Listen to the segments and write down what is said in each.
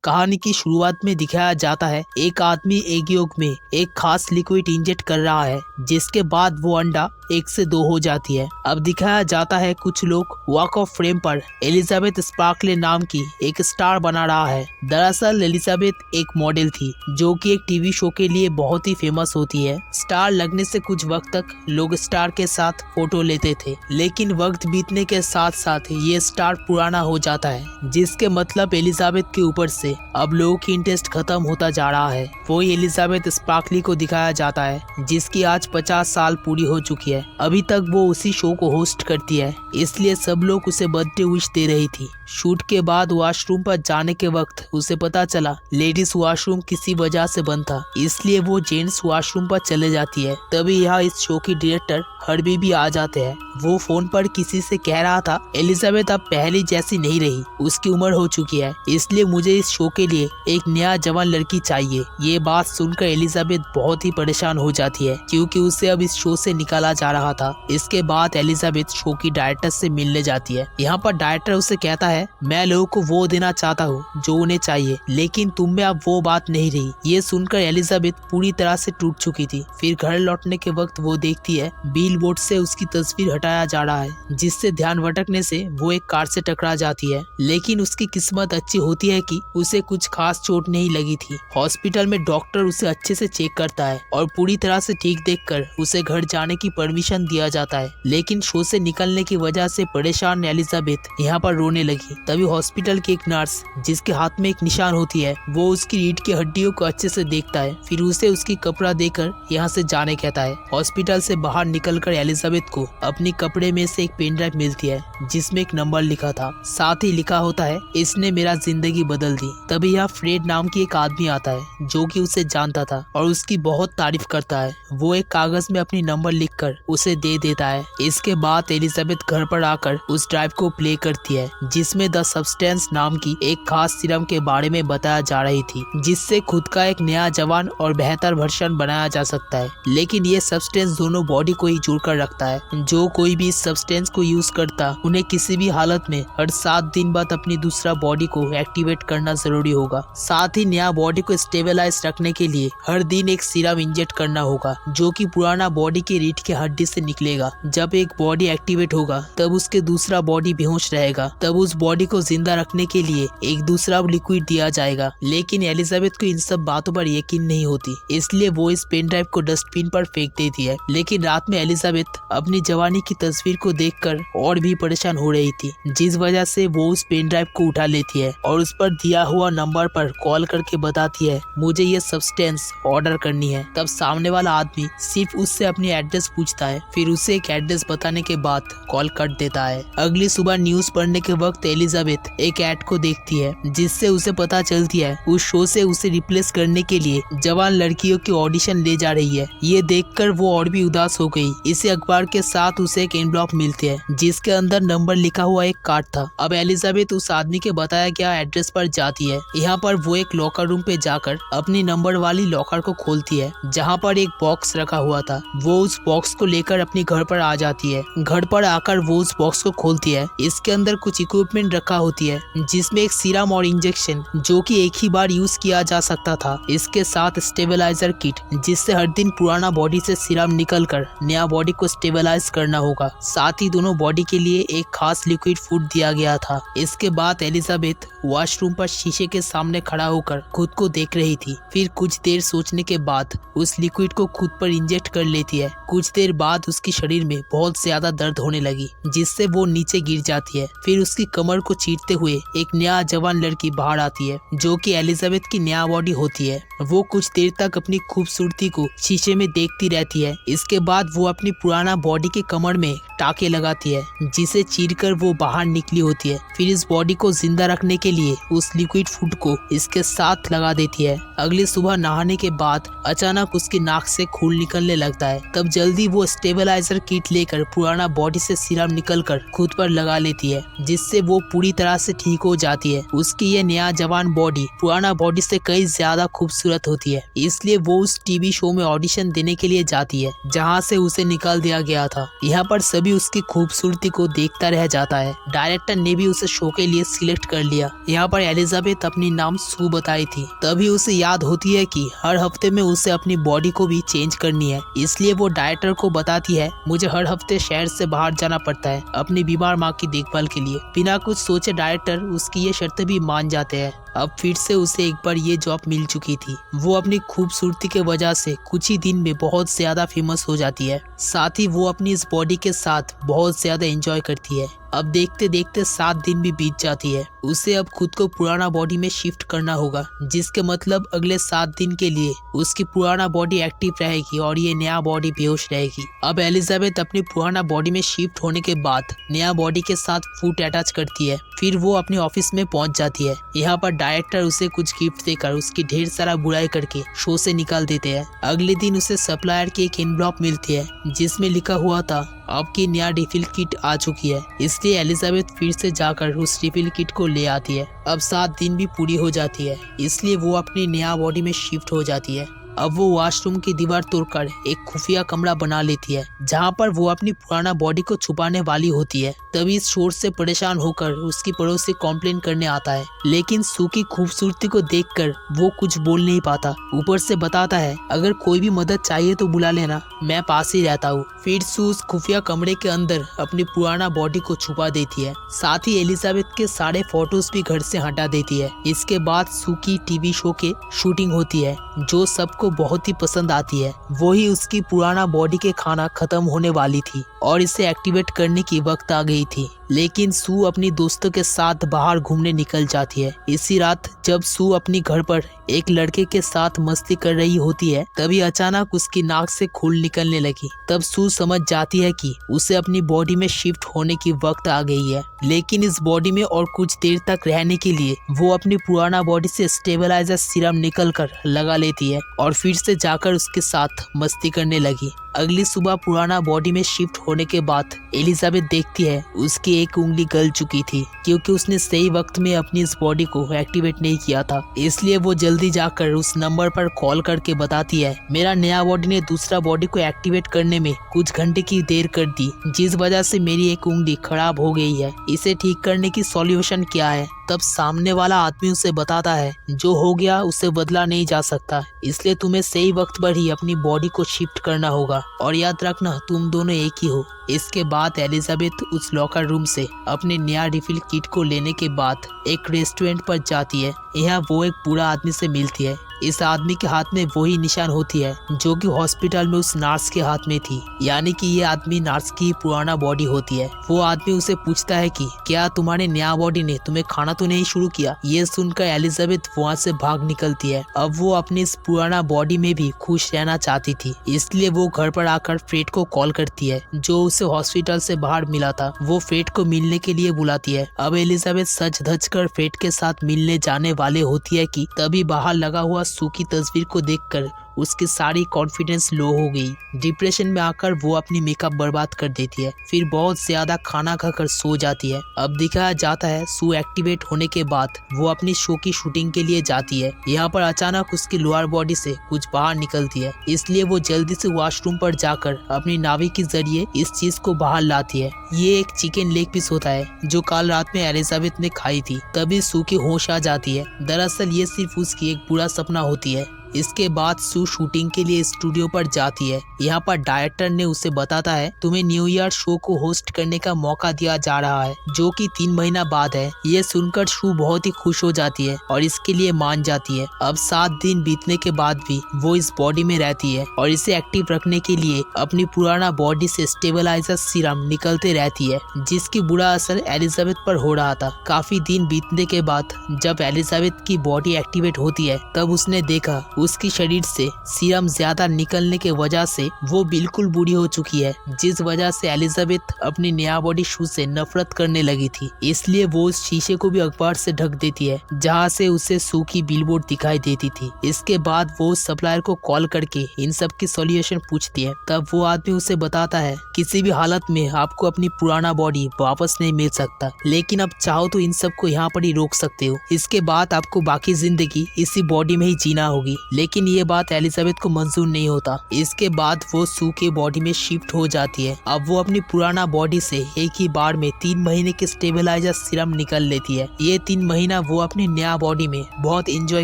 कहानी की शुरुआत में दिखाया जाता है एक आदमी एक योग में एक खास लिक्विड इंजेक्ट कर रहा है, जिसके बाद वो अंडा 1 से 2 हो जाती है। अब दिखाया जाता है कुछ लोग वॉक ऑफ फ्रेम पर एलिजाबेथ स्पार्कले नाम की एक स्टार बना रहा है। दरअसल एलिजाबेथ एक मॉडल थी जो कि एक टीवी शो के लिए बहुत ही फेमस होती है। स्टार लगने से कुछ वक्त तक लोग स्टार के साथ फोटो लेते थे, लेकिन वक्त बीतने के साथ साथ ये स्टार पुराना हो जाता है, जिसके मतलब एलिजाबेथ के ऊपर से अब लोगों की इंटरेस्ट खत्म होता जा रहा है। वही एलिजाबेथ स्पार्कली को दिखाया जाता है, जिसकी आज 50 साल पूरी हो चुकी है। अभी तक वो उसी शो को होस्ट करती है, इसलिए सब लोग उसे बर्थडे विश दे रही थी। शूट के बाद वॉशरूम पर जाने के वक्त उसे पता चला लेडीज वॉशरूम किसी वजह से बंद था, इसलिए वो जेंट्स वॉशरूम पर चले जाती है। तभी यहाँ इस शो की डायरेक्टर हर्बी भी आ जाते हैं। वो फोन पर किसी से कह रहा था एलिजाबेथ अब पहले जैसी नहीं रही, उसकी उम्र हो चुकी है, इसलिए मुझे इस शो के लिए एक नया जवान लड़की चाहिए। ये बात सुनकर एलिजाबेथ बहुत ही परेशान हो जाती है, क्योंकि उसे अब इस शो से निकाला जा रहा था। इसके बाद एलिजाबेथ शो की डायरेक्टर से मिलने जाती है। यहाँ पर डायरेक्टर उसे कहता है मैं लोगों को वो देना चाहता हूँ जो उन्हें चाहिए, लेकिन तुम में अब वो बात नहीं रही। ये सुनकर एलिजाबेथ पूरी तरह से टूट चुकी थी। फिर घर लौटने के वक्त वो देखती है बिलबोर्ड से उसकी तस्वीर हटाया जा रहा है, जिससे ध्यान भटकने से वो एक कार से टकरा जाती है। लेकिन उसकी किस्मत अच्छी होती है कि उसे कुछ खास चोट नहीं लगी थी। हॉस्पिटल में डॉक्टर उसे अच्छे से चेक करता है और पूरी तरह से ठीक देखकर उसे घर जाने की परमिशन दिया जाता है। लेकिन शो से निकलने की वजह से परेशान एलिजाबेथ यहाँ पर रोने लगी। तभी हॉस्पिटल की एक नर्स, जिसके हाथ में एक निशान होती है, वो उसकी रीढ़ की हड्डियों को अच्छे से देखता है। फिर उसे उसकी कपड़ा देकर यहाँ से जाने कहता है। हॉस्पिटल से बाहर निकलकर एलिजाबेथ को अपनी कपड़े में से एक पेन ड्राइव मिलती है, जिसमें एक नंबर लिखा था। साथ ही लिखा होता है इसने मेरा जिंदगी बदल दी। तभी यहाँ फ्रेड नाम की एक आदमी आता है जो कि उसे जानता था और उसकी बहुत तारीफ करता है। वो एक कागज में अपनी नंबर लिखकर उसे दे देता है। इसके बाद एलिजाबेथ घर पर आकर उस ड्राइव को प्ले करती है, जिसमें द सब्सटेंस नाम की एक खास सीरम के बारे में बताया जा रही थी, जिससे खुद का एक नया जवान और बेहतर वर्जन बनाया जा सकता है। लेकिन ये सब्सटेंस दोनों बॉडी को ही जोड़कर रखता है। जो कोई भी इस सब्सटेंस को यूज करता, उन्हें किसी भी हालत में हर 7 दिन बाद अपनी दूसरा बॉडी को एक्टिवेट करना जरूरी होगा। साथ ही नया बॉडी को स्टेबलाइज रखने के लिए हर दिन एक सीरम इंजेक्ट करना होगा, जो कि पुराना बॉडी की रीढ़ की हड्डी से निकलेगा। जब एक बॉडी एक्टिवेट होगा तब उसके दूसरा बॉडी बेहोश रहेगा, तब उस बॉडी को जिंदा रखने के लिए एक दूसरा लिक्विड दिया जाएगा। लेकिन एलिजाबेथ को इन सब बातों पर यकीन नहीं होती, इसलिए वो इस पेन ड्राइव को डस्टबिन पर फेंक देती है। लेकिन रात में एलिजाबेथ अपनी जवानी की तस्वीर को देखकर और भी परेशान हो रही थी, जिस वजह से वो उस पेन ड्राइव को उठा लेती है और उस पर दिया हुआ नंबर पर कॉल करके बताती है मुझे ये सब्सटेंस ऑर्डर करनी है। तब सामने वाला आदमी सिर्फ उससे अपनी एड्रेस पूछता है, फिर उसे एक एड्रेस बताने के बाद कॉल कट देता है। अगली सुबह न्यूज पढ़ने के वक्त एलिजाबेथ एक ऐड को देखती है, जिससे उसे पता चलती है उस शो से उसे रिप्लेस करने के लिए जवान लड़कियों की ऑडिशन ले जा रही है। ये देखकर वो और भी उदास हो गई। इसी अखबार के साथ उसे एक एनवलप मिलती है, जिसके अंदर नंबर लिखा हुआ एक कार्ड था। अब एलिजाबेथ उस आदमी के बताया गया एड्रेस पर जाती है। यहाँ पर वो एक लॉकर रूम पे जाकर अपनी नंबर वाली लॉकर को खोलती है, जहाँ पर एक बॉक्स रखा हुआ था। वो उस बॉक्स को लेकर अपनी घर पर आ जाती है। घर पर आकर वो उस बॉक्स को खोलती है। इसके अंदर कुछ इक्विपमेंट रखा होती है, जिसमें एक सीरम और इंजेक्शन जो कि एक ही बार यूज किया जा सकता था। इसके साथ स्टेबलाइजर किट, जिससे हर दिन पुराना बॉडी से सीरम निकलकर नया बॉडी को स्टेबलाइज करना होगा। साथ ही दोनों बॉडी के लिए एक खास लिक्विड फूड दिया गया था। इसके बाद एलिजाबेथ वॉशरूम पर शीशे के सामने खड़ा होकर खुद को देख रही थी। फिर कुछ देर सोचने के बाद उस लिक्विड को खुद पर इंजेक्ट कर लेती है। कुछ देर बाद उसके शरीर में बहुत ज्यादा दर्द होने लगी, जिससे वो नीचे गिर जाती है। फिर उसकी कमर को चीरते हुए एक नया जवान लड़की बाहर आती है, जो कि एलिजाबेथ की नया बॉडी होती है। वो कुछ देर तक अपनी खूबसूरती को शीशे में देखती रहती है। इसके बाद वो अपनी पुराना बॉडी के कमर में टाके लगाती है, जिसे चीरकर वो बाहर निकली होती है। फिर इस बॉडी को जिंदा रखने के लिए उस लिक्विड फूड को इसके साथ लगा देती है। अगली सुबह नहाने के बाद अचानक उसकी नाक से खून निकलने लगता है। तब जल्दी वो स्टेबलाइजर किट लेकर पुराना बॉडी से सीरम निकलकर खुद पर लगा लेती है, जिससे वो पूरी तरह से ठीक हो जाती है। उसकी ये नया जवान बॉडी पुराना बॉडी से कई ज्यादा खूबसूरत खूबसूरत होती है, इसलिए वो उस टीवी शो में ऑडिशन देने के लिए जाती है जहाँ से उसे निकाल दिया गया था। यहाँ पर सभी उसकी खूबसूरती को देखता रह जाता है। डायरेक्टर ने भी उसे शो के लिए सिलेक्ट कर लिया। यहाँ पर एलिजाबेथ अपनी नाम सू बताई थी। तभी उसे याद होती है कि हर हफ्ते में उसे अपनी बॉडी को भी चेंज करनी है, इसलिए वो डायरेक्टर को बताती है मुझे हर हफ्ते शहर से बाहर जाना पड़ता है अपनी बीमार माँ की देखभाल के लिए। बिना कुछ सोचे डायरेक्टर उसकी ये शर्त भी मान जाते हैं। अब फिर से उसे एक बार ये जॉब मिल चुकी थी। वो अपनी खूबसूरती के वजह से कुछ ही दिन में बहुत ज्यादा फेमस हो जाती है। साथ ही वो अपनी इस बॉडी के साथ बहुत ज्यादा एंजॉय करती है। अब देखते देखते 7 दिन भी बीत जाती है। उसे अब खुद को पुराना बॉडी में शिफ्ट करना होगा, जिसके मतलब अगले 7 दिन के लिए उसकी पुराना बॉडी एक्टिव रहेगी और ये नया बॉडी बेहोश रहेगी। अब एलिजाबेथ अपनी पुराना बॉडी में शिफ्ट होने के बाद नया बॉडी के साथ फुट अटैच करती है। फिर वो अपने ऑफिस में पहुंच जाती है। यहाँ पर डायरेक्टर उसे कुछ गिफ्ट देकर उसकी ढेर सारा बुराई करके शो से निकाल देते हैं। अगले दिन उसे सप्लायर की एक एनवलप मिलती है जिसमें लिखा हुआ था आपकी नया रिफिल किट आ चुकी है। इसलिए एलिजाबेथ फिर से जाकर उस रिफिल किट को ले आती है। अब 7 दिन भी पूरी हो जाती है, इसलिए वो अपनी नया बॉडी में शिफ्ट हो जाती है। अब वो वॉशरूम की दीवार तोड़कर एक खुफिया कमरा बना लेती है जहाँ पर वो अपनी पुराना बॉडी को छुपाने वाली होती है। तभी इस शोर से परेशान होकर उसकी पड़ोसी कॉम्प्लेन करने आता है, लेकिन सू की खूबसूरती को देखकर वो कुछ बोल नहीं पाता। ऊपर से बताता है अगर कोई भी मदद चाहिए तो बुला लेना, मैं पास ही रहता हूँ। फिर सू उस खुफिया कमरे के अंदर अपनी पुराना बॉडी को छुपा देती है। साथ ही एलिजाबेथ के सारे फोटोज भी घर से हटा देती है। इसके बाद सू की टीवी शो के शूटिंग होती है जो सबको बहुत ही पसंद आती है। वही उसकी पुराना बॉडी के खाना खत्म होने वाली थी और इसे एक्टिवेट करने की वक्त आ गई थी। लेकिन सू अपनी दोस्तों के साथ बाहर घूमने निकल जाती है। इसी रात जब सू अपनी घर पर एक लड़के के साथ मस्ती कर रही होती है, तभी अचानक उसकी नाक से खून निकलने लगी। तब सू समझ जाती है कि उसे अपनी बॉडी में शिफ्ट होने की वक्त आ गई है। लेकिन इस बॉडी में और कुछ देर तक रहने के लिए वो अपनी पुराना बॉडी से स्टेबलाइजर सीरम निकल कर लगा लेती है और फिर से जाकर उसके साथ मस्ती करने लगी। अगली सुबह पुराना बॉडी में शिफ्ट होने के बाद एलिजाबेथ देखती है उसकी एक उंगली गल चुकी थी क्योंकि उसने सही वक्त में अपनी इस बॉडी को एक्टिवेट नहीं किया था। इसलिए वो जल्दी जाकर उस नंबर पर कॉल करके बताती है मेरा नया बॉडी ने दूसरा बॉडी को एक्टिवेट करने में कुछ घंटे की देर कर दी, जिस वजह से मेरी एक उंगली खराब हो गई है। इसे ठीक करने की सॉल्यूशन क्या है? तब सामने वाला आदमी उसे बताता है जो हो गया उसे बदला नहीं जा सकता, इसलिए तुम्हें सही वक्त पर ही अपनी बॉडी को शिफ्ट करना होगा और याद रखना तुम दोनों एक ही हो। इसके बाद एलिजाबेथ उस लॉकर रूम से अपने नया रिफिल किट को लेने के बाद एक रेस्टोरेंट पर जाती है। यहाँ वो एक बूढ़ा आदमी से मिलती है। इस आदमी के हाथ में वही निशान होती है जो कि हॉस्पिटल में उस नर्स के हाथ में थी, यानी कि ये आदमी नर्स की पुराना बॉडी होती है। वो आदमी उसे पूछता है कि क्या तुम्हारे नया बॉडी ने तुम्हें खाना तो नहीं शुरू किया? ये सुनकर एलिजाबेथ वहाँ से भाग निकलती है। अब वो अपनी इस पुराना बॉडी में भी खुश रहना चाहती थी, इसलिए वो घर पर आकर फ्रेड को कॉल करती है जो उसे हॉस्पिटल से बाहर मिला था। वो फ्रेड को मिलने के लिए बुलाती है। अब एलिजाबेथ सच धज कर फ्रेड के साथ मिलने जाने वाले होती है कि तभी बाहर लगा हुआ सू की तस्वीर को देखकर उसकी सारी कॉन्फिडेंस लो हो गई। डिप्रेशन में आकर वो अपनी मेकअप बर्बाद कर देती है। फिर बहुत ज्यादा खाना खाकर सो जाती है। अब दिखाया जाता है सू एक्टिवेट होने के बाद वो अपनी शो की शूटिंग के लिए जाती है। यहाँ पर अचानक उसकी लोअर बॉडी से कुछ बाहर निकलती है, इसलिए वो जल्दी से वॉशरूम पर जाकर अपनी नावी के जरिए इस चीज को बाहर लाती है। ये एक चिकन लेग पीस होता है जो कल रात में एलिजाबेथ ने खाई थी। तभी सू की होश आ जाती है। दरअसल ये सिर्फ उसकी एक बुरा सपना होती है। इसके बाद सू शूटिंग के लिए स्टूडियो पर जाती है। यहाँ पर डायरेक्टर ने उसे बताता है तुम्हें न्यू ईयर शो को होस्ट करने का मौका दिया जा रहा है जो कि 3 महीना बाद है। ये सुनकर सू बहुत ही खुश हो जाती है और इसके लिए मान जाती है। अब 7 दिन बीतने के बाद भी वो इस बॉडी में रहती है और इसे एक्टिव रखने के लिए अपनी पुराना बॉडी से स्टेबलाइजर सीरम निकलते रहती है, जिसकी बुरा असर एलिजाबेथ पर हो रहा था। काफी दिन बीतने के बाद जब एलिजाबेथ की बॉडी एक्टिवेट होती है तब उसने देखा उसकी शरीर से सीरम ज्यादा निकलने के वजह से वो बिल्कुल बूढ़ी हो चुकी है, जिस वजह से एलिजाबेथ अपनी नया बॉडी शू से नफरत करने लगी थी। इसलिए वो उस शीशे को भी अखबार से ढक देती है जहाँ से उसे सू की बिलबोर्ड दिखाई देती थी। इसके बाद वो सप्लायर को कॉल करके इन सब की सॉल्यूशन पूछती है। तब वो आदमी उसे बताता है किसी भी हालत में आपको अपनी पुराना बॉडी वापस नहीं मिल सकता, लेकिन अब चाहो तो इन सब को यहाँ पर ही रोक सकते हो। इसके बाद आपको बाकी जिंदगी इसी बॉडी में ही जीना होगी। लेकिन ये बात एलिजाबेथ को मंजूर नहीं होता। इसके बाद वो सू के बॉडी में शिफ्ट हो जाती है। अब वो अपनी पुराना बॉडी से एक ही बार में 3 महीने के स्टेबलाइजर सीरम निकल लेती है। ये 3 महीना वो अपनी नया बॉडी में बहुत एंजॉय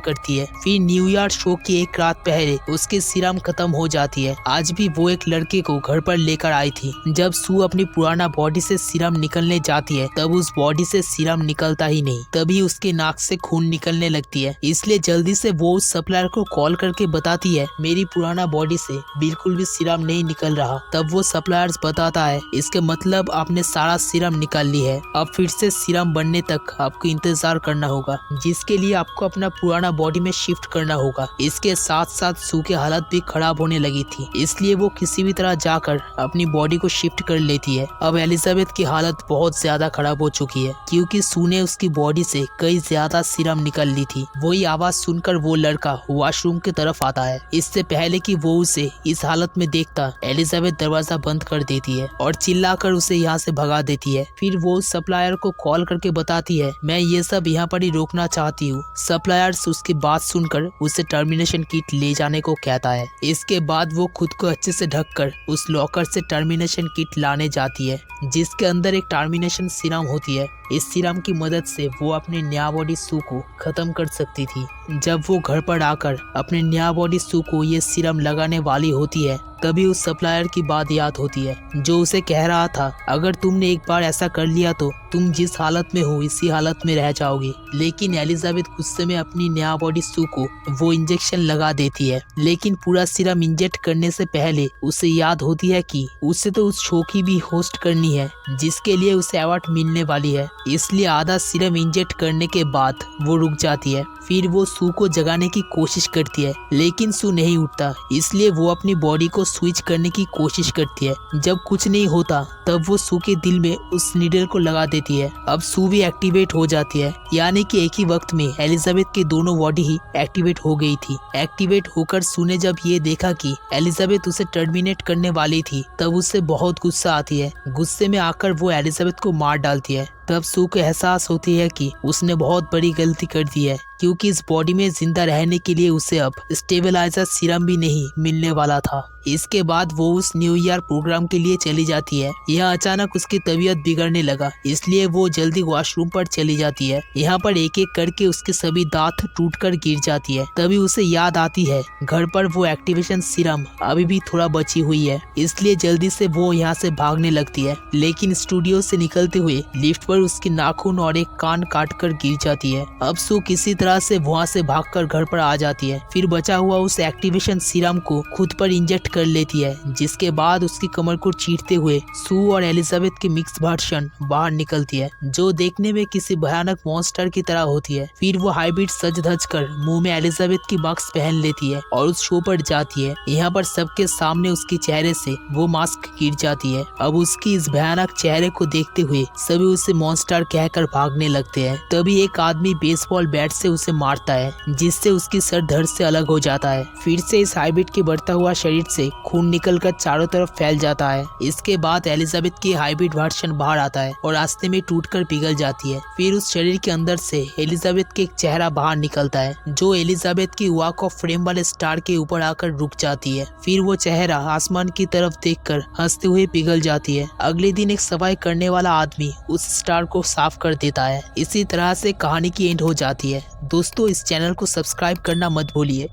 करती है। फिर न्यू ईयर शो की एक रात पहले उसकी सीरम खत्म हो जाती है। आज भी वो एक लड़के को घर पर लेकर आई थी। जब सू अपनी पुराना बॉडी से सीरम निकलने जाती है तब उस बॉडी से सीरम निकलता ही नहीं, तभी उसके नाक से खून निकलने लगती है। इसलिए जल्दी से वो उस सप्लायर को कॉल करके बताती है मेरी पुराना बॉडी से बिल्कुल भी सीरम नहीं निकल रहा। तब वो सप्लायर्स बताता है इसके मतलब आपने सारा सीरम निकाल ली है, अब फिर से सीरम बनने तक आपको इंतजार करना होगा, जिसके लिए आपको अपना पुराना बॉडी में शिफ्ट करना होगा। इसके साथ साथ सू की हालत भी खराब होने लगी थी, इसलिए वो किसी भी तरह जाकर अपनी बॉडी को शिफ्ट कर लेती है। अब एलिजाबेथ की हालत बहुत ज्यादा खराब हो चुकी है क्योंकि सू ने उसकी बॉडी से कई ज्यादा सीरम निकल ली थी। वही आवाज सुनकर वो लड़का वॉशरूम की तरफ आता है। इससे पहले कि वो उसे इस हालत में देखता, एलिजाबेथ दरवाजा बंद कर देती है और चिल्लाकर उसे यहाँ से भगा देती है। फिर वो सप्लायर को कॉल करके बताती है मैं ये सब यहाँ पर ही रोकना चाहती हूँ। सप्लायर्स उसकी बात सुनकर उसे टर्मिनेशन किट ले जाने को कहता है। इसके बाद वो खुद को अच्छे से ढककर उस लॉकर से टर्मिनेशन किट लाने जाती है, जिसके अंदर एक टर्मिनेशन सीरम होती है। इस सीरम की मदद से वो अपने नया बॉडी सू को खत्म कर सकती थी। जब वो घर पर आकर अपने नया बॉडी सू को ये सीरम लगाने वाली होती है तभी उस सप्लायर की बात याद होती है जो उसे कह रहा था अगर तुमने एक बार ऐसा कर लिया तो तुम जिस हालत में हो इसी हालत में रह जाओगी। लेकिन एलिजाबेथ गुस्से में अपनी नया बॉडी सू को वो इंजेक्शन लगा देती है, लेकिन पूरा सीरम इंजेक्ट करने से पहले उसे याद होती है कि उसे तो उस शो की भी होस्ट करनी है जिसके लिए उसे अवार्ड मिलने वाली है। इसलिए आधा सीरम इंजेक्ट करने के बाद वो रुक जाती है। फिर वो सू को जगाने की कोशिश करती है लेकिन सू नहीं उठता, इसलिए वो अपनी बॉडी को स्विच करने की कोशिश करती है। जब कुछ नहीं होता तब वो सू के दिल में उस नीडल को लगा देती है। अब सू भी एक्टिवेट हो जाती है, यानी कि एक ही वक्त में एलिजाबेथ की दोनों बॉडी ही एक्टिवेट हो गई थी। एक्टिवेट होकर सू ने जब ये देखा कि एलिजाबेथ उसे टर्मिनेट करने वाली थी तब उससे बहुत गुस्सा आती है। गुस्से में आकर वो एलिजाबेथ को मार डालती है। तब सू को एहसास होती है कि उसने बहुत बड़ी गलती कर दी है क्योंकि इस बॉडी में जिंदा रहने के लिए उसे अब स्टेबलाइजर सीरम भी नहीं मिलने वाला था। इसके बाद वो उस न्यू ईयर प्रोग्राम के लिए चली जाती है। यहाँ अचानक उसकी तबीयत बिगड़ने लगा, इसलिए वो जल्दी वॉशरूम पर चली जाती है। यहाँ पर एक एक करके उसके सभी दांत टूटकर गिर जाती है। तभी उसे याद आती है घर पर वो एक्टिवेशन सीरम अभी भी थोड़ा बची हुई है, इसलिए जल्दी से वो यहाँ से भागने लगती है। लेकिन स्टूडियो से निकलते हुए लिफ्ट पर उसकी नाखून और एक कान काट कर गिर जाती है। अब सू किसी तरह से वहाँ से भागकर घर पर आ जाती है। फिर बचा हुआ उस एक्टिवेशन सीरम को खुद पर इंजेक्ट कर लेती है, जिसके बाद उसकी कमर को चीरते हुए सू और एलिजाबेथ की मिक्स वर्जन बाहर निकलती है जो देखने में किसी भयानक मॉन्स्टर की तरह होती है। फिर वो हाइब्रिड सज धज कर मुंह में एलिजाबेथ की मास्क पहन लेती है और उस शो पर जाती है। यहाँ पर सबके सामने उसके चेहरे से वो मास्क गिर जाती है। अब उसकी इस भयानक चेहरे को देखते हुए सभी उसे मॉन्स्टर कहकर भागने लगते हैं। तभी एक आदमी बेसबॉल बैट से उसे मारता है, जिससे उसकी सर धड़ से अलग हो जाता है। फिर से इस हाइब्रिड के बढ़ता हुआ शरीर से खून निकलकर चारों तरफ फैल जाता है। इसके बाद एलिजाबेथ की हाइब्रिड वर्जन बाहर आता है और रास्ते में टूटकर पिघल जाती है। फिर उस शरीर के अंदर से एलिजाबेथ के एक चेहरा बाहर निकलता है जो एलिजाबेथ की वॉक ऑफ फ्रेम वाले स्टार के ऊपर आकर रुक जाती है। फिर वो चेहरा आसमान की तरफ देखकर हंसते हुए पिघल जाती है। अगले दिन एक सफाई करने वाला आदमी उस स्टार को साफ कर देता है। इसी तरह से कहानी की एंड हो जाती है। दोस्तों, इस चैनल को सब्सक्राइब करना मत भूलिए।